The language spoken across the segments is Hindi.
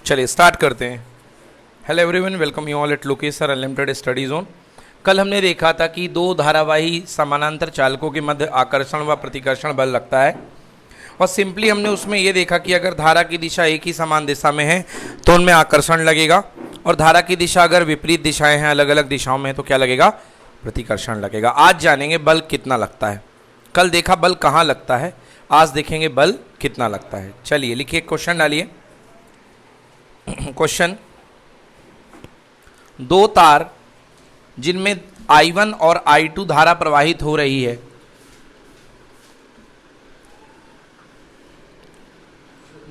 चलिए स्टार्ट करते हैं। Hello everyone, welcome you all at Lokesh sir unlimited study zone. कल हमने देखा था कि दो धारावाही समानांतर चालकों के मध्य आकर्षण व प्रतिकर्षण बल लगता है और सिंपली हमने उसमें ये देखा कि अगर धारा की दिशा एक ही समान दिशा में है तो उनमें आकर्षण लगेगा और धारा की दिशा अगर विपरीत दिशाएं हैं, अलग अलग दिशाओं में, तो क्या लगेगा? प्रतिकर्षण लगेगा। आज जानेंगे बल कितना लगता है। कल देखा बल कहाँ लगता है, आज देखेंगे बल कितना लगता है। चलिए लिखिए, क्वेश्चन डालिए। क्वेश्चन, दो तार जिनमें I1 और I2 धारा प्रवाहित हो रही है,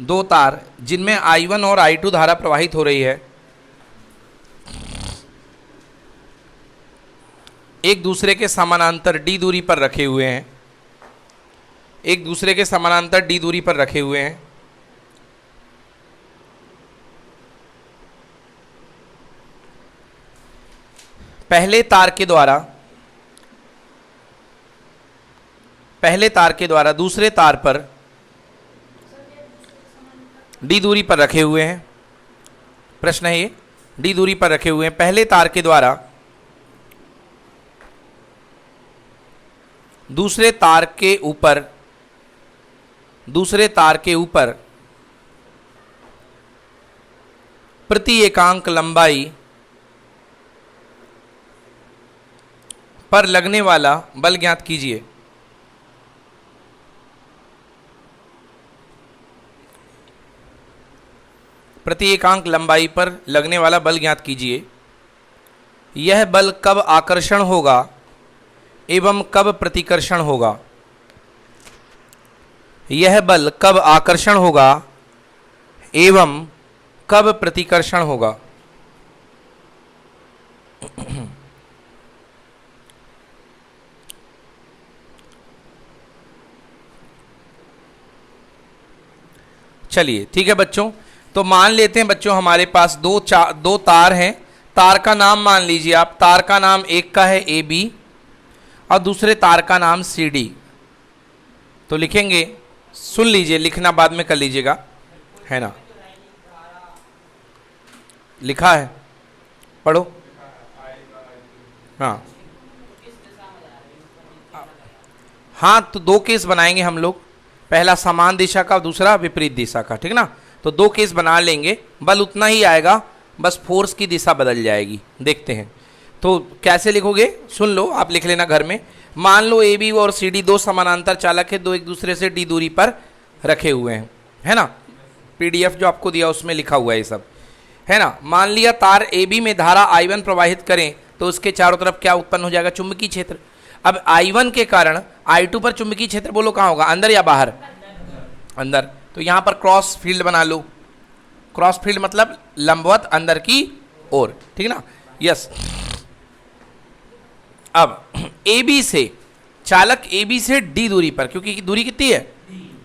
दो तार जिनमें I1 और I2 धारा प्रवाहित हो रही है, एक दूसरे के समानांतर d दूरी पर रखे हुए हैं, एक दूसरे के समानांतर d दूरी पर रखे हुए हैं। पहले तार के द्वारा दूसरे तार पर d दूरी पर रखे हुए हैं। प्रश्न है ये, d दूरी पर रखे हुए हैं। पहले तार के द्वारा दूसरे तार के ऊपर प्रति एकांक लंबाई पर लगने वाला बल ज्ञात कीजिए। प्रति एकांक लंबाई पर लगने वाला बल ज्ञात कीजिए। यह बल कब आकर्षण होगा एवं कब प्रतिकर्षण होगा? यह बल कब आकर्षण होगा एवं कब प्रतिकर्षण होगा? चलिए ठीक है बच्चों, तो मान लेते हैं बच्चों हमारे पास दो तार हैं। तार का नाम मान लीजिए आप, तार का नाम एक का है AB और दूसरे तार का नाम CD। तो लिखेंगे, सुन लीजिए, लिखना बाद में कर लीजिएगा, है ना? लिखा है, पढ़ो। हाँ, तो दो केस बनाएंगे हम लोग, पहला समान दिशा का, दूसरा विपरीत दिशा का, ठीक ना? तो दो केस बना लेंगे, बल उतना ही आएगा, बस फोर्स की दिशा बदल जाएगी। देखते हैं तो कैसे लिखोगे, सुन लो, आप लिख लेना घर में। मान लो AB और CD दो समानांतर चालक है, दो एक दूसरे से d दूरी पर रखे हुए हैं, है ना? PDF जो आपको दिया उसमें लिखा हुआ है ये सब, है ना? मान लिया तार AB में धारा I1 प्रवाहित करें तो उसके चारों तरफ क्या उत्पन्न हो जाएगा? चुंबकीय क्षेत्र। अब I1 के कारण I2 पर चुंबकीय क्षेत्र बोलो कहाँ होगा, अंदर या बाहर? अंदर। तो यहां पर क्रॉस फील्ड बना लो। क्रॉस फील्ड मतलब लंबवत अंदर की ओर, ठीक ना? यस। अब AB से, चालक AB से D दूरी पर, क्योंकि दूरी कितनी है?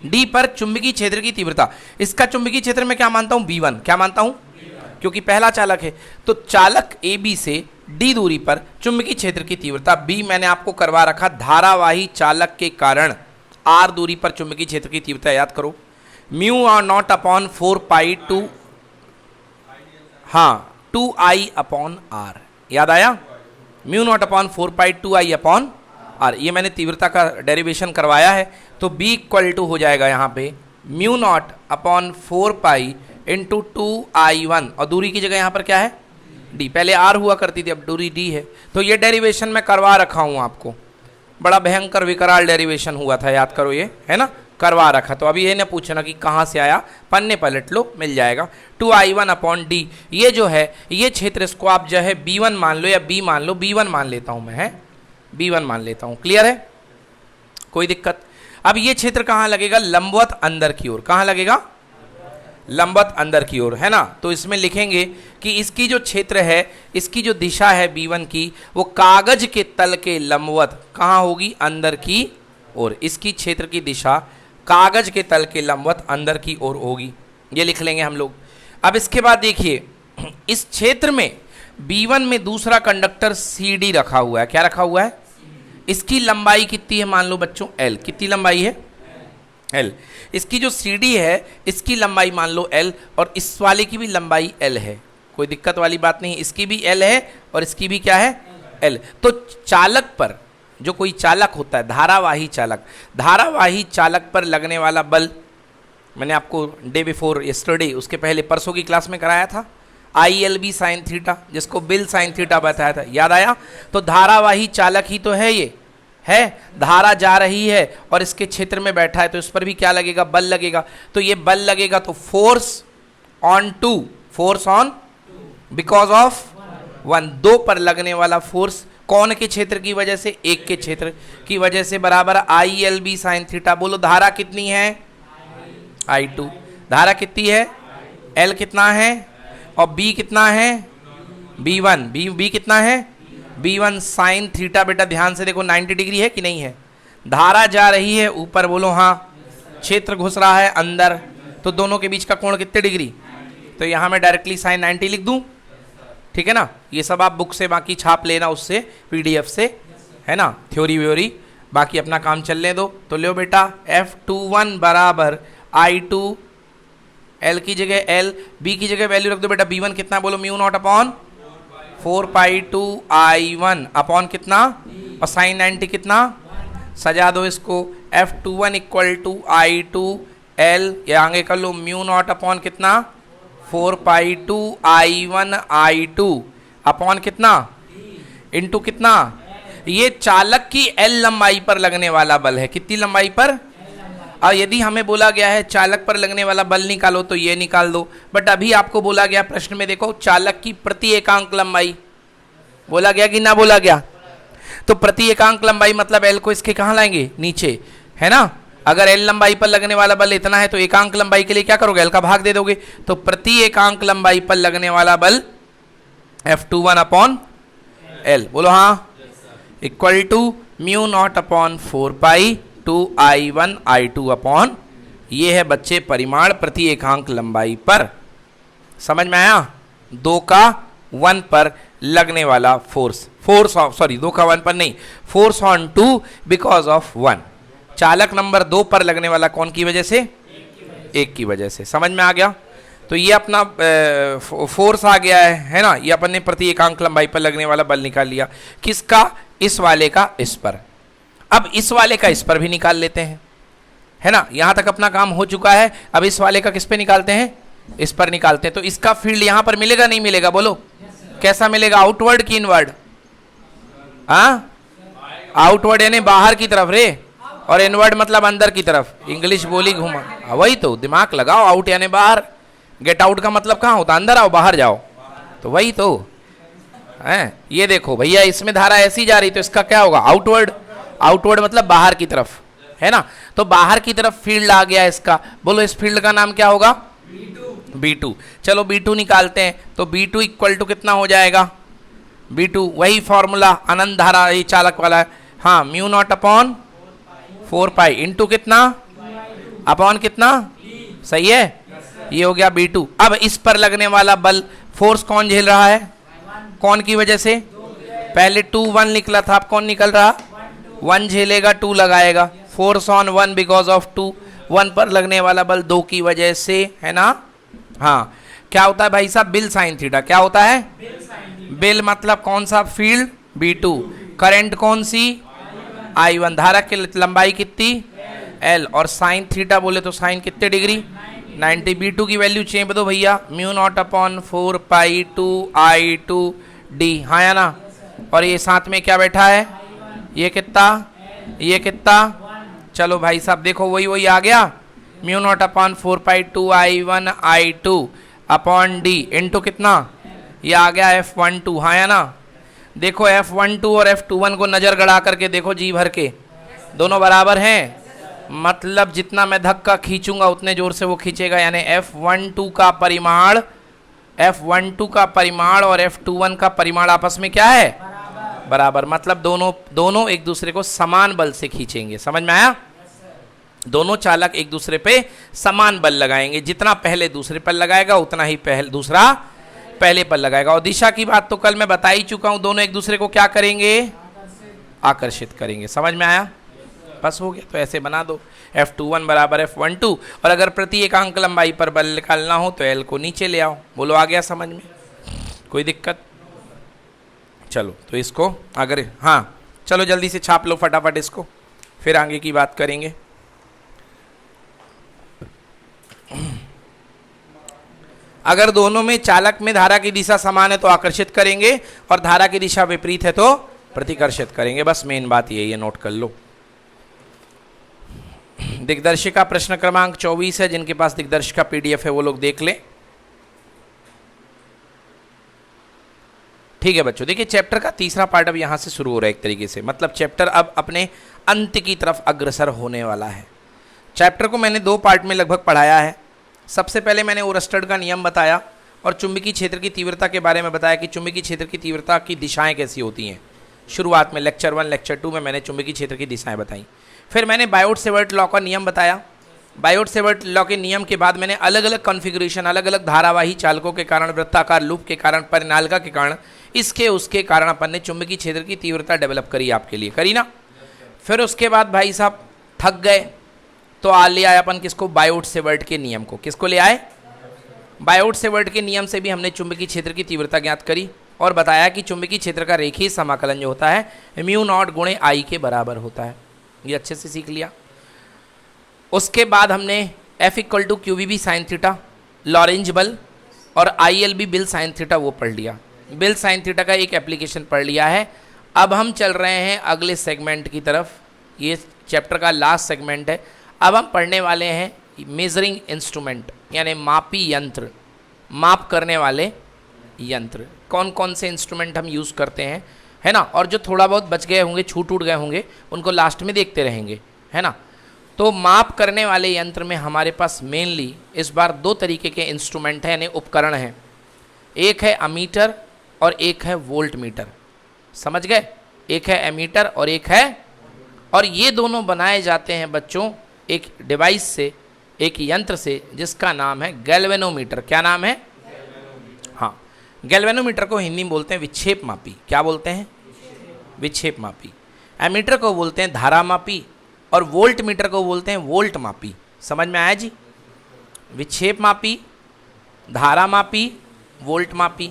D पर चुंबकीय क्षेत्र की तीव्रता, इसका चुंबकीय क्षेत्र में क्या मानता हूं? B1। क्या मानता हूं? क्योंकि पहला चालक है। तो चालक AB से D दूरी पर चुंबकीय क्षेत्र की तीव्रता B मैंने आपको करवा रखा, धारावाही चालक के कारण R दूरी पर चुंबकीय क्षेत्र की तीव्रता याद करो, म्यू और नॉट अपॉन 4 पाई 2, हाँ 2I अपॉन R। याद आया? म्यू नॉट अपॉन 4 पाई 2I अपॉन R। ये मैंने तीव्रता का डेरिवेशन करवाया है। तो B इक्वल टू हो जाएगा यहाँ पे mu naught upon 4 pi into 2I1 और दूरी की जगह यहाँ पर क्या है? D। पहले R हुआ करती थी, अब दूरी D है। तो ये डेरिवेशन मैं करवा रखा हूँ आपको, बड़ा भयंकर विकराल डेरिवेशन हुआ था, याद करो, ये है ना, करवा रखा। तो अभी ये ना पूछना कि कहाँ से आया, पन्ने पलट लो, मिल जाएगा। 2I1 अपॉन D, ये जो है ये क्षेत्र, इसको आप जो है B1 मान लो या B मान लो, B1 मान लेता हूँ मैं, है B1 मान लेता हूँ। क्लियर है? कोई दिक्कत? अब ये क्षेत्र कहाँ लगेगा? लंबवत अंदर की ओर। कहाँ लगेगा? लंबवत अंदर की ओर, है ना? तो इसमें लिखेंगे कि इसकी जो क्षेत्र है, इसकी जो दिशा है B1 की, वो कागज के तल के लंबवत कहाँ होगी? अंदर की ओर। इसकी क्षेत्र की दिशा कागज के तल के लंबवत अंदर की ओर होगी, ये लिख लेंगे हम लोग। अब इसके बाद देखिए, इस क्षेत्र में B1 में दूसरा कंडक्टर CD रखा हुआ है। क्या रखा हुआ है? इसकी लंबाई कितनी है मान लो बच्चों? L। कितनी लंबाई है? एल। इसकी जो CD है इसकी लंबाई मान लो L और इस वाले की भी लंबाई L है, कोई दिक्कत वाली बात नहीं, इसकी भी L है और इसकी भी क्या है L। तो चालक पर, जो कोई चालक होता है धारावाही चालक, धारावाही चालक पर लगने वाला बल मैंने आपको डे बिफोर यस्टरडे, उसके पहले परसों की क्लास में कराया था, ILB साइन थीटा, जिसको बिल साइन थीटा बताया था, याद आया। तो धारावाही चालक ही तो है, ये है, धारा जा रही है और इसके क्षेत्र में बैठा है, तो इस पर भी क्या लगेगा, बल लगेगा। तो ये बल लगेगा तो force on two, force on because of one, दो पर लगने वाला फोर्स कौन के क्षेत्र की वजह से, एक के क्षेत्र की वजह से, बराबर ILB साइन थीटा। बोलो धारा कितनी है, I2, धारा कितनी है, L कितना है और B कितना है, B1, B कितना है, B1 साइन थीटा। बेटा ध्यान से देखो 90 डिग्री है कि नहीं है, धारा जा रही है ऊपर, बोलो हाँ, क्षेत्र घुस रहा है अंदर, तो दोनों के बीच का कोण कितने डिग्री, तो यहां मैं डायरेक्टली साइन 90 लिख दूं, ठीक है ना। ये सब आप बुक से बाकी छाप लेना, उससे PDF से, है ना, थ्योरी व्योरी, बाकी अपना काम चलने दो। तो लो बेटा F21 बराबर I2, L की जगह L, B की जगह वैल्यू रख दो बेटा, B1 कितना, बोलो mu naught upon 4π2 I1 upon कितना, और साइन 90 कितना, सजा दो इसको, F21 equal to I2 L, ये आगे कर लो म्यू नॉट अपॉन कितना, 4π2 I1 I2 अपॉन कितना, इंटू कितना, ये चालक की L लंबाई पर लगने वाला बल है, कितनी लंबाई पर। और यदि हमें बोला गया है चालक पर लगने वाला बल निकालो तो ये निकाल दो, बट अभी आपको बोला गया प्रश्न में, देखो चालक की प्रति एकांक लंबाई बोला गया कि ना बोला गया, तो प्रति एकांक लंबाई मतलब L को इसके कहाँ लाएंगे, नीचे, है ना। अगर L लंबाई पर लगने वाला बल इतना है तो एकांक लंबाई के लिए क्या करोगे, L का भाग दे दोगे, तो प्रति एकांक लंबाई पर लगने वाला बल F21 अपॉन L, बोलो हाँ, equal to mu naught upon 4π2 I1 I2 upon, ये है बच्चे परिमाण प्रति एकांक लंबाई पर। समझ में आया, 2 का 1 पर लगने वाला फोर्स, फोर्स ऑफ, सॉरी 2 का 1 पर नहीं, फोर्स ऑन 2 बिकॉज ऑफ 1, चालक नंबर 2 पर लगने वाला कौन की वजह से, एक की वजह से। समझ में आ गया। तो ये अपना फोर्स आ गया है ना, ये अपन ने प्रति एकांक लंबाई पर लगने वाला बल निकाल लिया, किसका, इस वाले का इस पर। अब इस वाले का इस पर भी निकाल लेते हैं, है ना, यहां तक अपना काम हो चुका है। अब इस वाले का किस पे निकालते हैं, इस पर निकालते हैं। तो इसका फील्ड यहां पर मिलेगा नहीं मिलेगा, बोलो कैसा मिलेगा, आउटवर्ड की इनवर्ड, हाँ आउटवर्ड यानी बाहर की तरफ रे, और इनवर्ड मतलब अंदर की तरफ, इंग्लिश बोली घुमा, वही तो दिमाग लगाओ, आउट यानी बाहर, गेट आउट का मतलब कहाँ होता, अंदर आओ बाहर जाओ, तो वही तो है। ये देखो भैया इसमें धारा ऐसी जा रही, तो इसका क्या होगा, आउटवर्ड, आउटवर्ड मतलब बाहर की तरफ, है ना। तो बाहर की तरफ फील्ड आ गया इसका, बोलो इस फील्ड का नाम क्या होगा, B2। चलो B2 निकालते हैं, तो B2 इक्वल टू कितना हो जाएगा, B2 वही फॉर्मूला अनंत धारा ये चालक वाला है, हाँ म्यू नॉट अपॉन 4π इंटू कितना, अपॉन कितना, सही है, ये हो गया B2। अब इस पर लगने वाला बल, फोर्स कौन झेल रहा है, कौन की वजह से, पहले 2 1 निकला था, अब कौन निकल रहा, 1 झेलेगा 2 लगाएगा, फोर्स ऑन 1 बिकॉज ऑफ 2, 1 पर लगने वाला बल 2 की वजह से, है ना। हाँ क्या होता है भाई साहब, बिल साइन थीटा, क्या होता है, बिल मतलब कौन सा, फील्ड B2, करंट कौन सी, I1, धारा की लंबाई कितनी L, और साइन थीटा बोले तो साइन कितने डिग्री 90। B2 की वैल्यू चेंज दो भैया, mu naught upon 4π2 I2 D, हाँ या ना, और ये साथ में क्या बैठा है, ये कितना, ये कितना, चलो भाई साहब देखो वही आ गया, mu naught upon 4π2 I1 I2 upon D into कितना, ये आ गया F12, हाँ या ना। देखो F12 और F21 को नजर गड़ा करके देखो जी भर के, दोनों बराबर हैं, मतलब जितना मैं धक्का खींचूंगा उतने जोर से वो खींचेगा, यानी F12 का परिमाण, F12 का परिमाण और F21 का परिमाण आपस में क्या है, बराबर, मतलब दोनों एक दूसरे को समान बल से खींचेंगे। समझ में आया, दोनों चालक एक दूसरे पे समान बल लगाएंगे, जितना पहले दूसरे पर लगाएगा उतना ही दूसरा पहले पर लगाएगा। और दिशा की बात तो कल मैं बता ही चुका हूं, दोनों एक दूसरे को क्या करेंगे, आकर्षित करेंगे। समझ में आया, बस हो गया। तो ऐसे बना दो, F21 बराबर F12, और अगर प्रति एकांक लंबाई पर बल निकालना हो तो L को नीचे ले आओ। बोलो आ गया समझ में, कोई दिक्कत? चलो तो इसको अगर, हाँ चलो जल्दी से छाप लो फटाफट इसको, फिर आगे की बात करेंगे। अगर दोनों में चालक में धारा की दिशा समान है तो आकर्षित करेंगे, और धारा की दिशा विपरीत है तो प्रतिकर्षित करेंगे। बस मेन बात यही है, नोट कर लो। दिग्दर्शिका प्रश्न क्रमांक 24 है, जिनके पास दिग्दर्शिका पीडीएफ है वो लोग देख लें। ठीक है बच्चों, देखिए चैप्टर का तीसरा पार्ट अब यहां से शुरू हो रहा है एक तरीके से, मतलब चैप्टर अब अपने अंत की तरफ अग्रसर होने वाला है। चैप्टर को मैंने 2 पार्ट में लगभग पढ़ाया है। सबसे पहले मैंने ओरस्टेड का नियम बताया और चुंबकीय क्षेत्र की तीव्रता के बारे में बताया कि चुंबकीय क्षेत्र की तीव्रता की दिशाएं कैसी होती हैं। शुरुआत में लेक्चर 1 लेक्चर 2 में मैंने चुंबकीय क्षेत्र की दिशाएं बताई। फिर मैंने बायोट-सेवर्ट लॉ का नियम बताया। बायोट-सेवर्ट लॉ के नियम के बाद मैंने अलग अलग कॉन्फ़िगरेशन, अलग अलग धारावाही चालकों के कारण, वृत्ताकार लूप के कारण, परिनालिका के कारण, इसके उसके कारण अपन ने चुंबकीय क्षेत्र की तीव्रता डेवलप करी आपके लिए, करी ना। फिर उसके बाद भाई साहब थक गए तो ले आए अपन किसको, बायोट-सेवर्ट के नियम को। किसको ले आए? बायोट-सेवर्ट के नियम से भी हमने चुंबकीय क्षेत्र की तीव्रता ज्ञात करी और बताया कि चुंबकीय क्षेत्र का रेखीय समाकलन जो होता है म्यू नॉट गुणे आई के बराबर होता है। ये अच्छे से सीख लिया। उसके बाद हमने F equal to Q B sine theta, Lorentz बल, और IL बिल साइन थीटा वो पढ़ लिया। बिल साइन थीटा का एक एप्लीकेशन पढ़ लिया है। अब हम चल रहे हैं अगले सेगमेंट की तरफ। ये चैप्टर का लास्ट सेगमेंट है। अब हम पढ़ने वाले हैं मेजरिंग इंस्ट्रूमेंट, यानी मापी यंत्र, माप करने वाले यंत्र। कौन कौन से इंस्ट्रूमेंट हम यूज़ करते हैं, है ना। और जो थोड़ा बहुत बच गए होंगे, छूट गए होंगे, उनको लास्ट में देखते रहेंगे, है ना। तो माप करने वाले यंत्र में हमारे पास मेनली इस बार 2 तरीके के इंस्ट्रूमेंट हैं, यानी उपकरण हैं। एक है अमीटर और एक है वोल्ट मीटर। समझ गए? एक है एमीटर और एक है, और ये दोनों बनाए जाते हैं बच्चों एक डिवाइस से, एक यंत्र से, जिसका नाम है गैल्वेनोमीटर। क्या नाम है? हाँ, गैल्वेनोमीटर को हिंदी में बोलते हैं विक्षेप मापी। क्या बोलते हैं? विक्षेप मापी। एमीटर को बोलते हैं धारा मापी, और वोल्ट मीटर को बोलते हैं वोल्ट मापी। समझ में आया जी? विक्षेप मापी, धारा मापी, वोल्ट मापी।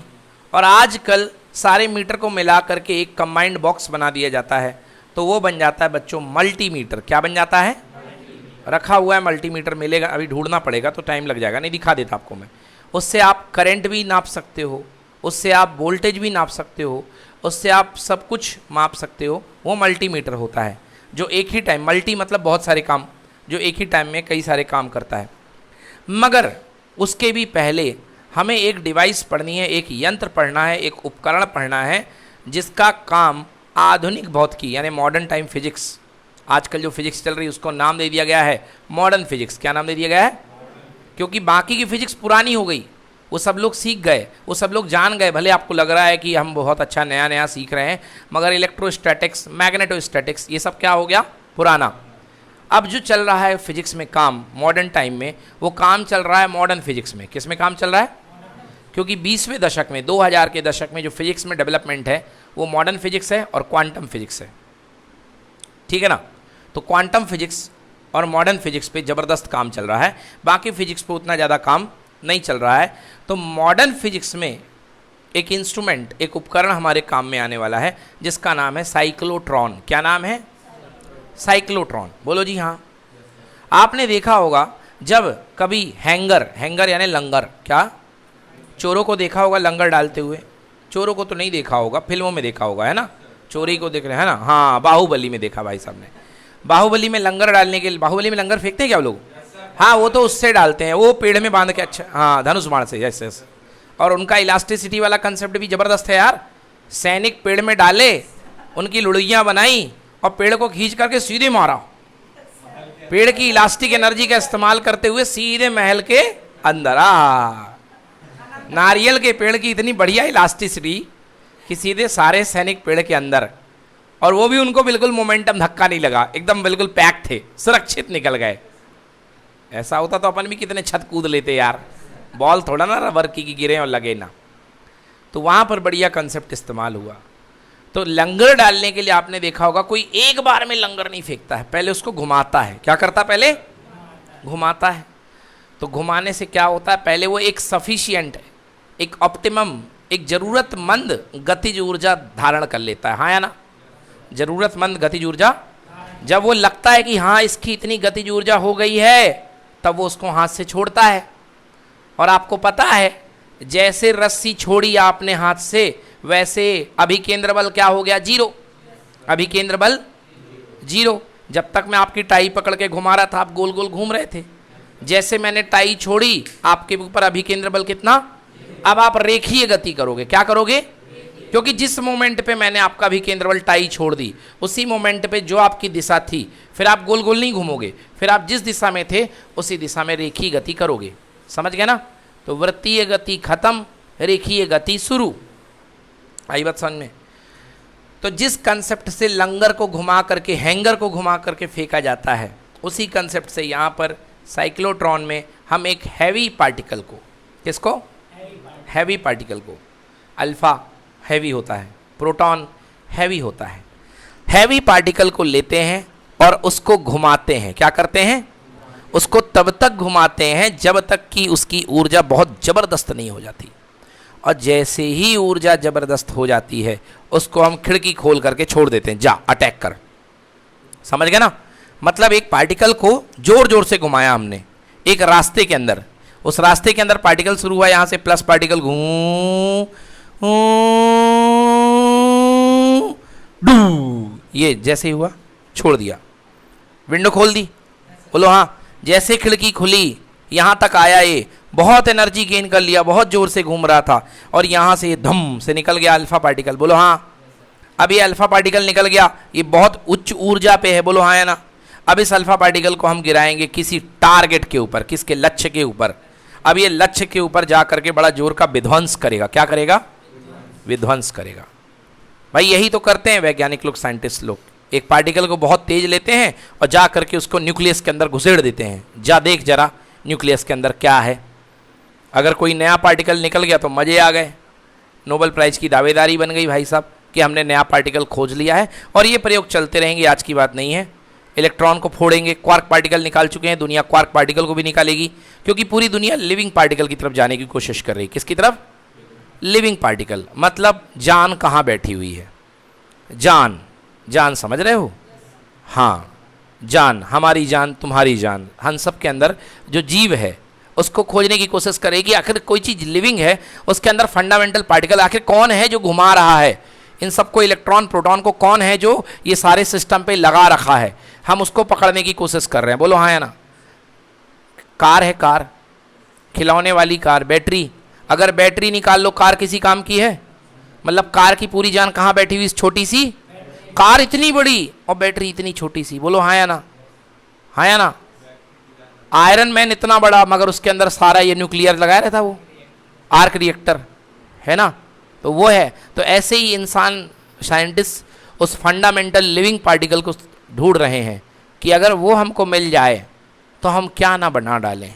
और आजकल सारे मीटर को मिला करके एक कंबाइंड बॉक्स बना दिया जाता है, तो वो बन जाता है बच्चों मल्टीमीटर। क्या बन जाता है? रखा हुआ है मल्टीमीटर, मिलेगा, अभी ढूंढना पड़ेगा तो टाइम लग जाएगा, नहीं दिखा देता आपको मैं। उससे आप करंट भी नाप सकते हो, उससे आप वोल्टेज भी नाप सकते हो, उससे आप सब कुछ माप सकते हो। वो मल्टीमीटर होता है जो एक ही टाइम, मल्टी मतलब बहुत सारे काम, जो एक ही टाइम में कई सारे काम करता है। मगर उसके भी पहले हमें एक डिवाइस पढ़नी है, एक यंत्र पढ़ना है, एक उपकरण पढ़ना है, जिसका काम आधुनिक भौतिकी यानी मॉडर्न टाइम फिजिक्स, आजकल जो फिजिक्स चल रही है उसको नाम दे दिया गया है मॉडर्न फिजिक्स। क्या नाम दे दिया गया है? क्योंकि बाकी की फिजिक्स पुरानी हो गई, वो सब लोग सीख गए, वो सब लोग जान गए। भले आपको लग रहा है कि हम बहुत अच्छा नया नया सीख रहे हैं, मगर इलेक्ट्रोस्टैटिक्स, मैग्नेटोस्टैटिक्स, ये सब क्या हो गया? पुराना। अब जो चल रहा है फिजिक्स में काम मॉडर्न टाइम में, वो काम चल रहा है मॉडर्न फिजिक्स में। किस में काम चल रहा है? क्योंकि 20वें दशक में, 2000 के दशक में जो फिजिक्स में डेवलपमेंट है वो मॉडर्न फिजिक्स है और क्वांटम फिजिक्स है। ठीक है ना। तो क्वांटम फिजिक्स और मॉडर्न फिजिक्स पे ज़बरदस्त काम चल रहा है, बाकी फिजिक्स पे उतना ज़्यादा काम नहीं चल रहा है। तो मॉडर्न फिजिक्स में एक इंस्ट्रूमेंट, एक उपकरण हमारे काम में आने वाला है, जिसका नाम है साइक्लोट्रॉन। क्या नाम है? साइक्लोट्रॉन। बोलो जी हाँ। आपने देखा होगा जब कभी हैंगर, हैंगर यानी लंगर, क्या चोरों को देखा होगा लंगर डालते हुए? चोरों को तो नहीं देखा होगा, फिल्मों में देखा होगा, है ना। चोरी को देख रहे हैं ना। हाँ, बाहुबली में देखा भाई साहब ने। बाहुबली में लंगर डालने के लिए, बाहुबली में लंगर फेंकते हैं क्या लोग? हाँ, वो तो उससे डालते हैं, वो पेड़ में बांध के। अच्छा हाँ, धनुष बाण से। Yes yes. और उनका इलास्टिसिटी वाला कंसेप्ट भी जबरदस्त है यार। सैनिक पेड़ में डाले, उनकी लुड़ियाँ बनाई और पेड़ को खींच करके सीधे मारा। पेड़ की इलास्टिक एनर्जी का इस्तेमाल करते हुए सीधे महल के अंदर। नारियल के पेड़ की इतनी बढ़िया इलास्टिसिटी कि सीधे सारे सैनिक पेड़ के अंदर, और वो भी उनको बिल्कुल मोमेंटम धक्का नहीं लगा, एकदम बिल्कुल पैक थे, सुरक्षित निकल गए। ऐसा होता तो अपन भी कितने छत कूद लेते यार। बॉल थोड़ा ना रबर की गिरे और लगे ना। तो वहाँ पर बढ़िया कंसेप्ट इस्तेमाल हुआ। तो लंगर डालने के लिए आपने देखा होगा कोई एक बार में लंगर नहीं फेंकता है, पहले उसको घुमाता है। क्या करता है? पहले घुमाता है। तो घुमाने से क्या होता है? पहले वो एक सफिशिएंट, एक ऑप्टिमम, एक जरूरतमंद गतिज ऊर्जा धारण कर लेता है, हाँ या ना? जरूरतमंद गतिज ऊर्जा। जब वो लगता है कि हाँ इसकी इतनी गतिज ऊर्जा हो गई है, तब वो उसको हाथ से छोड़ता है। और आपको पता है जैसे रस्सी छोड़ी आपने हाथ से, वैसे अभिकेंद्र बल क्या हो गया? 0। अभिकेंद्र बल 0। जब तक मैं आपकी टाई पकड़ के घुमा रहा था आप गोल गोल घूम रहे थे। जैसे मैंने टाई छोड़ी आपके ऊपर अभिकेंद्र बल कितना? अब आप रेखीय गति करोगे। क्या करोगे? क्योंकि जिस मोमेंट पे मैंने आपका अभिकेंद्र बल टाई छोड़ दी, उसी मोमेंट पे जो आपकी दिशा थी, फिर आप गोल गोल नहीं घूमोगे, फिर आप जिस दिशा में थे उसी दिशा में रेखीय गति करोगे। समझ गए ना? तो वृत्तीय गति खत्म, रेखीय गति शुरू। आई बात समझ में? तो जिस कंसेप्ट से लंगर को घुमा करके, हैंगर को घुमा करके फेंका जाता है, उसी कंसेप्ट से यहाँ पर साइक्लोट्रॉन में हम एक हैवी पार्टिकल को, किसको? हैवी पार्टिकल को, अल्फा हैवी होता है, प्रोटॉन हैवी होता है, हैवी पार्टिकल को लेते हैं और उसको घुमाते हैं। क्या करते हैं? उसको तब तक घुमाते हैं जब तक कि उसकी ऊर्जा बहुत ज़बरदस्त नहीं हो जाती। और जैसे ही ऊर्जा ज़बरदस्त हो जाती है उसको हम खिड़की खोल करके छोड़ देते हैं, जा अटैक कर। समझ गए ना? मतलब एक पार्टिकल को जोर जोर से घुमाया हमने एक रास्ते के अंदर, उस रास्ते के अंदर पार्टिकल शुरू हुआ, यहाँ से प्लस पार्टिकल ये जैसे ही हुआ छोड़ दिया, विंडो खोल दी। बोलो हाँ। जैसे खिड़की खुली यहाँ तक आया, ये बहुत एनर्जी गेन कर लिया, बहुत जोर से घूम रहा था और यहाँ से ये धम से निकल गया अल्फा पार्टिकल। बोलो हाँ। अब ये अल्फा पार्टिकल निकल गया, ये बहुत उच्च ऊर्जा पे है। बोलो हाँ या ना? अब इस अल्फा पार्टिकल को हम गिराएंगे किसी टारगेट के ऊपर, किसके? लक्ष्य के ऊपर। अब ये लक्ष्य के ऊपर जा करके बड़ा जोर का विध्वंस करेगा। क्या करेगा? विध्वंस करेगा। भाई यही तो करते हैं वैज्ञानिक लोग, साइंटिस्ट लोग। एक पार्टिकल को बहुत तेज लेते हैं और जा करके उसको न्यूक्लियस के अंदर घुसेड़ देते हैं। जा देख जरा न्यूक्लियस के अंदर क्या है। अगर कोई नया पार्टिकल निकल गया तो मजे आ गए, नोबेल प्राइज की दावेदारी बन गई भाई साहब कि हमने नया पार्टिकल खोज लिया है। और ये प्रयोग चलते रहेंगे, आज की बात नहीं है। इलेक्ट्रॉन को फोड़ेंगे, क्वार्क पार्टिकल निकाल चुके हैं, दुनिया क्वार्क पार्टिकल को भी निकालेगी, क्योंकि पूरी दुनिया लिविंग पार्टिकल की तरफ जाने की कोशिश कर रही है। किसकी तरफ? Living particle. मतलब जान कहाँ बैठी हुई है? जान, जान समझ रहे हो? हाँ, जान, हमारी जान, तुम्हारी जान, हम सब के अंदर जो जीव है उसको खोजने की कोशिश करेगी। आखिर कोई चीज़ लिविंग है, उसके अंदर फंडामेंटल पार्टिकल आखिर कौन है जो घुमा रहा है इन सबको, इलेक्ट्रॉन प्रोटॉन को? कौन है जो ये सारे सिस्टम पे लगा रखा है? हम उसको पकड़ने की कोशिश कर रहे हैं। बोलो हाँ या ना? कार है, कार, खिलौने वाली कार, बैटरी। अगर बैटरी निकाल लो, कार किसी काम की है? मतलब कार की पूरी जान कहाँ बैठी हुई? इस छोटी सी कार इतनी बड़ी और बैटरी इतनी छोटी सी। बोलो हाँ या ना? हाँ या ना? आयरन मैन इतना बड़ा मगर उसके अंदर सारा ये न्यूक्लियर लगाया रहता, वो आर्क रिएक्टर है ना, तो वो है। तो ऐसे ही इंसान, साइंटिस्ट उस फंडामेंटल लिविंग पार्टिकल को ढूंढ रहे हैं कि अगर वो हमको मिल जाए तो हम क्या ना बना डालें।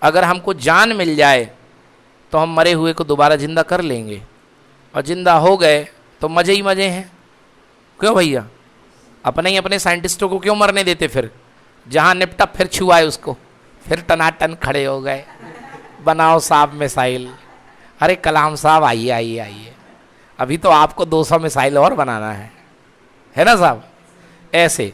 अगर हमको जान मिल जाए तो हम मरे हुए को दोबारा जिंदा कर लेंगे, और जिंदा हो गए तो मज़े ही मज़े हैं। क्यों भैया? अपने ही अपने साइंटिस्टों को क्यों मरने देते? फिर जहाँ निपटा फिर छुआए उसको, फिर टनाटन खड़े हो गए, बनाओ साहब मिसाइल। अरे कलाम साहब आइए आइए आइए, अभी तो आपको 200 मिसाइल और बनाना है ना साहब? ऐसे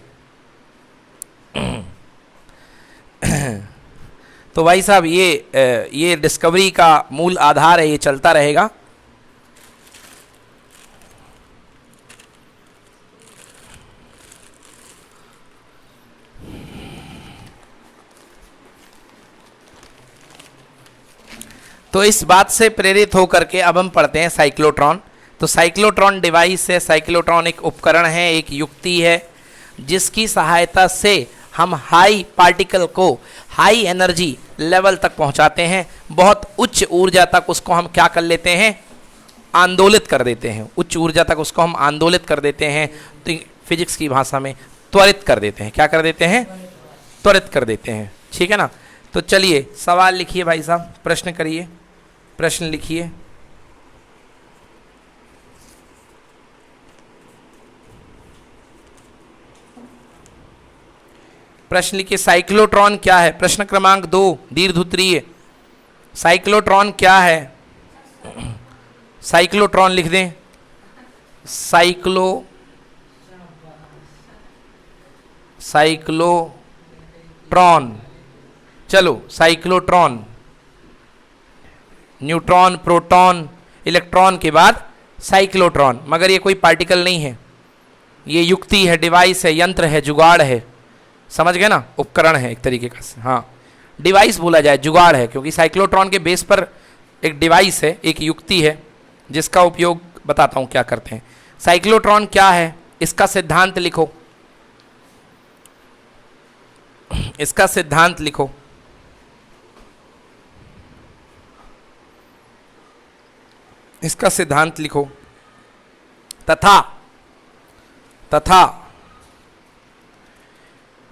तो भाई साहब ये डिस्कवरी का मूल आधार है, ये चलता रहेगा। तो इस बात से प्रेरित होकर के अब हम पढ़ते हैं साइक्लोट्रॉन। तो साइक्लोट्रॉन डिवाइस है, साइक्लोट्रॉन एक उपकरण है, एक युक्ति है जिसकी सहायता से हम हाई पार्टिकल को हाई एनर्जी लेवल तक पहुंचाते हैं, बहुत उच्च ऊर्जा तक उसको हम क्या कर लेते हैं? आंदोलित कर देते हैं। उच्च ऊर्जा तक उसको हम आंदोलित कर देते हैं, तो फिजिक्स की भाषा में त्वरित कर देते हैं। क्या कर देते हैं? त्वरित कर देते हैं। ठीक है ना? तो चलिए सवाल लिखिए भाई साहब, प्रश्न करिए, प्रश्न लिखिए। प्रश्न लिखिए, साइक्लोट्रॉन क्या है? प्रश्न क्रमांक 2 दीर्घ उत्तरीय, साइक्लोट्रॉन क्या है? साइक्लोट्रॉन लिख दें, साइक्लोट्रॉन। चलो, साइक्लोट्रॉन, न्यूट्रॉन, प्रोटॉन, इलेक्ट्रॉन के बाद साइक्लोट्रॉन। मगर ये कोई पार्टिकल नहीं है, ये युक्ति है, डिवाइस है, यंत्र है, जुगाड़ है। समझ गए ना? उपकरण है एक तरीके का। हाँ, डिवाइस बोला जाए, जुगाड़ है, क्योंकि साइक्लोट्रॉन के बेस पर एक डिवाइस है, एक युक्ति है, जिसका उपयोग बताता हूं क्या करते हैं। साइक्लोट्रॉन क्या है? इसका सिद्धांत लिखो, इसका सिद्धांत लिखो। इसका सिद्धांत लिखो। तथा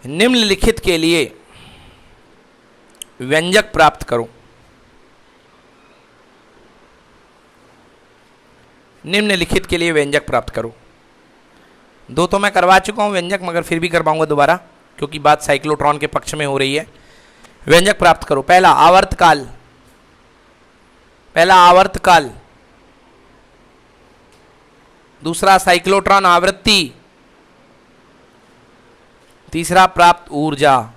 निम्नलिखित के लिए व्यंजक प्राप्त करो। निम्नलिखित के लिए व्यंजक प्राप्त करो। 2 तो मैं करवा चुका हूं व्यंजक, मगर फिर भी करवाऊंगा दोबारा, क्योंकि बात साइक्लोट्रॉन के पक्ष में हो रही है। व्यंजक प्राप्त करो। पहला आवर्तकाल, दूसरा साइक्लोट्रॉन आवृत्ति, तीसरा प्राप्त ऊर्जा।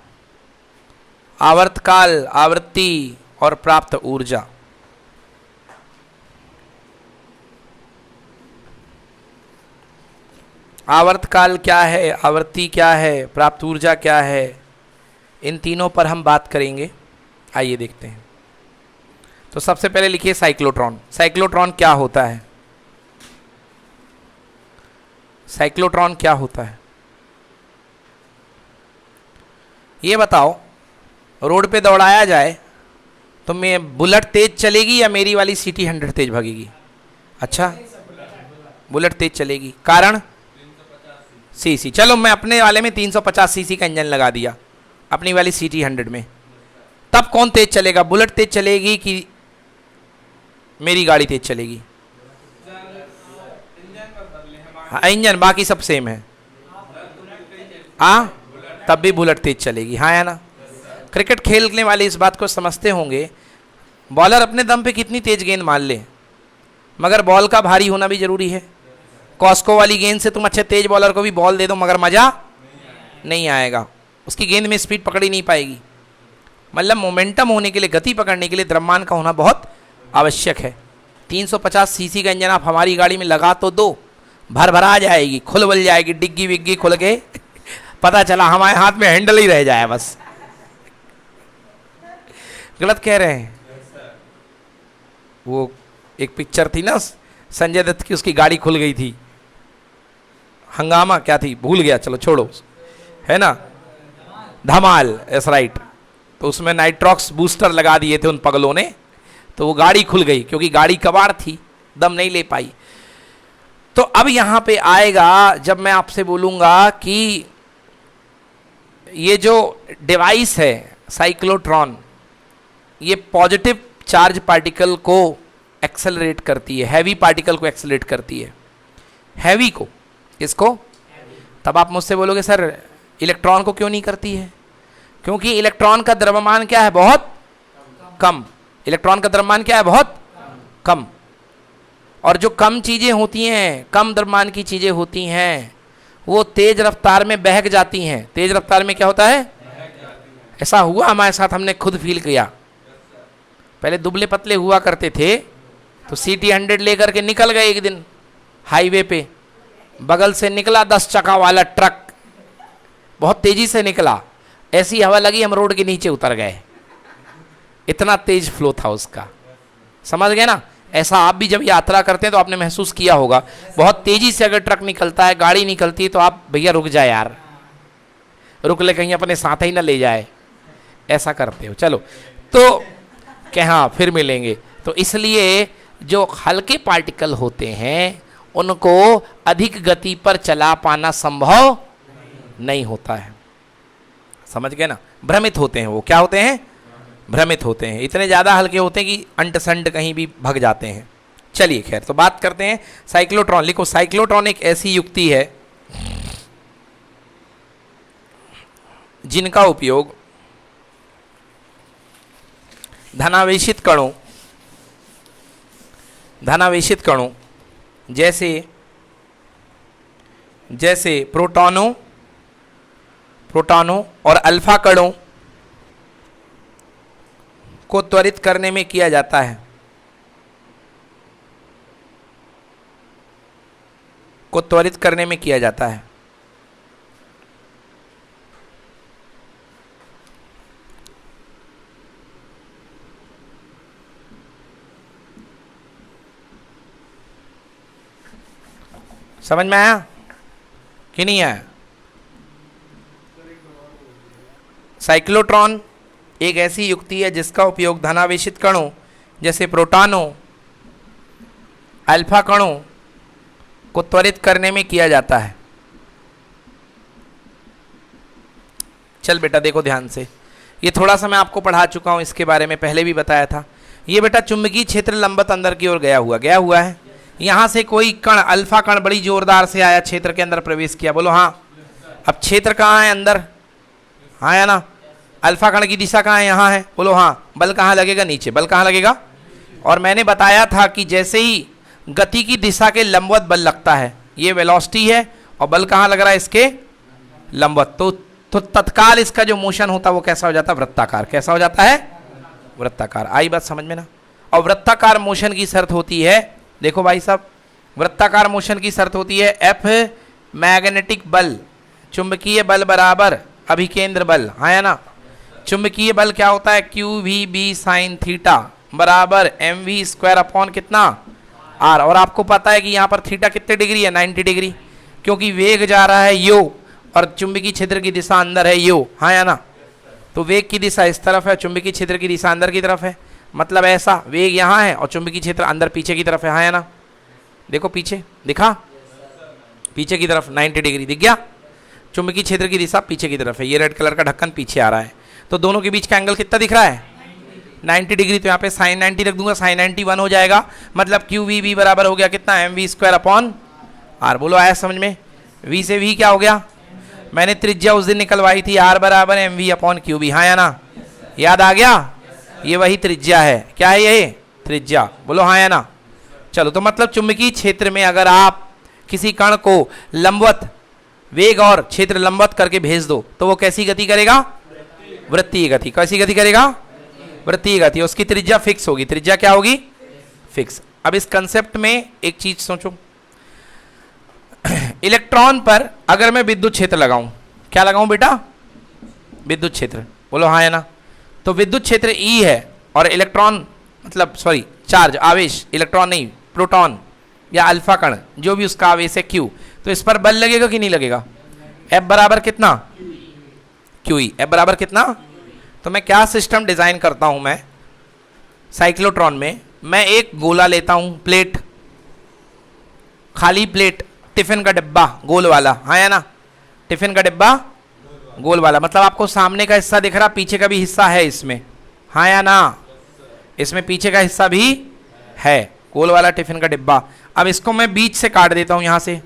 आवर्तकाल, आवृत्ति और प्राप्त ऊर्जा। आवर्तकाल क्या है, आवृत्ति क्या है, प्राप्त ऊर्जा क्या है, इन तीनों पर हम बात करेंगे। आइए देखते हैं। तो सबसे पहले लिखिए साइक्लोट्रॉन। साइक्लोट्रॉन क्या होता है? साइक्लोट्रॉन क्या होता है ये बताओ। रोड पे दौड़ाया जाए तो मैं बुलेट तेज चलेगी या मेरी वाली सिटी 100 तेज भागेगी? अच्छा, बुलेट तेज चलेगी। कारण? सीसी। चलो, मैं अपने वाले में 350 सीसी का इंजन लगा दिया, अपनी वाली सिटी 100 में। तब कौन तेज चलेगा? बुलेट तेज चलेगी कि मेरी गाड़ी तेज चलेगी? हाँ, इंजन, बाकी सब सेम है। हाँ, तब भी बुलेट तेज चलेगी। हाँ या ना? क्रिकेट खेलने वाले इस बात को समझते होंगे, बॉलर अपने दम पे कितनी तेज गेंद मार ले, मगर बॉल का भारी होना भी जरूरी है। कॉस्को वाली गेंद से तुम अच्छे तेज बॉलर को भी बॉल दे दो, मगर मजा नहीं आएगा, उसकी गेंद में स्पीड पकड़ी नहीं पाएगी। मतलब मोमेंटम होने के लिए, गति पकड़ने के लिए द्रव्यमान का होना बहुत आवश्यक है। 350 सीसी का इंजन आप हमारी गाड़ी में लगा तो दो, भर भरा जाएगी, खुल जाएगी, डिग्गी विग्गी खुल के पता चला हमारे हाथ में हैंडल ही रह जाए बस। गलत कह रहे हैं? वो एक पिक्चर थी ना संजय दत्त की, उसकी गाड़ी खुल गई थी, हंगामा क्या थी भूल गया, चलो छोड़ो, है ना, धमाल, एस राइट। तो उसमें नाइट्रॉक्स बूस्टर लगा दिए थे उन पगलों ने, तो वो गाड़ी खुल गई, क्योंकि गाड़ी कबाड़ थी, दम नहीं ले पाई। तो अब यहां पे आएगा जब मैं आपसे बोलूंगा कि ये जो डिवाइस है साइक्लोट्रॉन, ये पॉजिटिव चार्ज पार्टिकल को एक्सेलरेट करती है, हैवी पार्टिकल को एक्सेलरेट करती है। हैवी को, किसको? तब आप मुझसे बोलोगे सर इलेक्ट्रॉन को क्यों नहीं करती है? क्योंकि इलेक्ट्रॉन का द्रव्यमान क्या है? बहुत कम। इलेक्ट्रॉन का द्रव्यमान क्या है? बहुत कम। और जो कम चीजें होती हैं, कम द्रव्यमान की चीजें होती हैं, वो तेज रफ्तार में बहक जाती हैं। तेज रफ्तार में क्या होता है? ऐसा हुआ हमारे साथ, हमने खुद फील किया। पहले दुबले पतले हुआ करते थे, तो सिटी 100 लेकर के निकल गए एक दिन हाईवे पे, बगल से निकला 10 चक्का वाला ट्रक, बहुत तेजी से निकला, ऐसी हवा लगी हम रोड के नीचे उतर गए, इतना तेज फ्लो था उसका। समझ गए ना? ऐसा आप भी जब यात्रा करते हैं तो आपने महसूस किया होगा, बहुत तेजी से अगर ट्रक निकलता है, गाड़ी निकलती है, तो आप भैया रुक जाए यार, रुक ले, कहीं अपने साथ ही ना ले जाए, ऐसा करते हो। चलो, तो कि हाँ फिर मिलेंगे। तो इसलिए जो हल्के पार्टिकल होते हैं उनको अधिक गति पर चला पाना संभव नहीं होता है। समझ गए ना? भ्रमित होते हैं वो। क्या होते हैं? भ्रमित होते हैं। इतने ज़्यादा हल्के होते हैं कि अंट संट कहीं भी भग जाते हैं। चलिए खैर, तो बात करते हैं साइक्लोट्रॉन। लिखो, साइक्लोट्रॉन एक ऐसी युक्ति है जिनका उपयोग धनावेशित कणों जैसे प्रोटॉनों और अल्फा कणों को त्वरित करने में किया जाता है, समझ में आया कि नहीं आया? साइक्लोट्रॉन एक ऐसी युक्ति है जिसका उपयोग धनावेशित कणों जैसे प्रोटॉनों, अल्फा कणों को त्वरित करने में किया जाता है। चल बेटा देखो ध्यान से, ये थोड़ा सा मैं आपको पढ़ा चुका हूं, इसके बारे में पहले भी बताया था। ये बेटा चुंबकीय क्षेत्र लंबवत अंदर की ओर गया हुआ है। यहां से कोई कण, अल्फा कण बड़ी जोरदार से आया, क्षेत्र के अंदर प्रवेश किया। बोलो हाँ। अब क्षेत्र कहाँ है? अंदर। हाँ या ना? अल्फा कण की दिशा कहाँ है? यहाँ है। बोलो हाँ। बल कहाँ लगेगा? नीचे। बल कहाँ लगेगा? और मैंने बताया था कि जैसे ही गति की दिशा के लंबवत बल लगता है, ये वेलोसिटी है, और बल कहाँ लग रहा है? इसके लंबवत। तो तत्काल इसका जो मोशन होता है वो कैसा हो जाता है? वृत्ताकार। कैसा हो जाता है? वृत्ताकार। आई बात समझ में ना? और वृत्ताकार मोशन की शर्त होती है, देखो भाई साहब, वृत्ताकार मोशन की शर्त होती है F मैग्नेटिक बल, चुंबकीय बल बराबर अभिकेंद्र बल। हाँ या ना? चुंबकीय बल क्या होता है? QVB साइन थीटा बराबर mv स्क्वायर अपॉन कितना? r। और आपको पता है कि यहाँ पर थीटा कितने डिग्री है? 90 डिग्री, क्योंकि वेग जा रहा है यो और चुंबकीय क्षेत्र की दिशा अंदर है यो। हाँ या ना? तो वेग की दिशा इस तरफ है, चुंबकीय क्षेत्र की दिशा अंदर की तरफ है, मतलब ऐसा वेग यहाँ है और चुंबकीय क्षेत्र अंदर पीछे की तरफ है। हाँ या ना? देखो पीछे दिखा, पीछे की तरफ 90 डिग्री दिख गया। चुंबकीय क्षेत्र की दिशा पीछे की तरफ है, ये रेड कलर का ढक्कन पीछे आ रहा है, तो दोनों के बीच का एंगल कितना दिख रहा है? 90 डिग्री। तो यहाँ पे साइन 90 रख दूंगा, साइन 90 1 हो जाएगा, मतलब QVB बराबर हो गया कितना? mv square upon r। बोलो आया समझ में? v से v क्या हो गया? मैंने त्रिज्या उस दिन निकलवाई थी, r बराबर mv अपॉन QB। हाँ या ना? याद आ गया? ये वही त्रिज्या है। क्या है ये? त्रिज्या। बोलो हाँ या ना? चलो, तो मतलब चुंबकीय क्षेत्र में अगर आप किसी कण को लंबवत वेग और क्षेत्र लंबवत करके भेज दो तो वो कैसी गति करेगा? वृत्तीय गति। कैसी गति करेगा? वृत्तीय गति। उसकी त्रिज्या फिक्स होगी। त्रिज्या क्या होगी? फिक्स। अब इस कंसेप्ट में एक चीज सोचो, इलेक्ट्रॉन पर अगर मैं विद्युत क्षेत्र लगाऊं, क्या लगाऊं बेटा? विद्युत क्षेत्र। बोलो हाँ या ना? तो विद्युत क्षेत्र E है और इलेक्ट्रॉन, मतलब सॉरी चार्ज, आवेश, इलेक्ट्रॉन नहीं, प्रोटॉन या अल्फा कण, जो भी उसका आवेश है Q, तो इस पर बल लगेगा कि नहीं लगेगा? F बराबर कितना? QE। F बराबर कितना? तो मैं क्या सिस्टम डिजाइन करता हूं, मैं साइक्लोट्रॉन में, मैं एक गोला लेता हूं, प्लेट, खाली प्लेट, टिफिन का डिब्बा गोल वाला। हाँ या ना? टिफिन का डिब्बा गोल वाला, मतलब आपको सामने का हिस्सा दिख रहा, पीछे का भी हिस्सा है इसमें। हाँ या ना? इसमें पीछे का हिस्सा भी है, गोल वाला टिफिन का डिब्बा। अब इसको मैं बीच से काट देता हूं, यहां से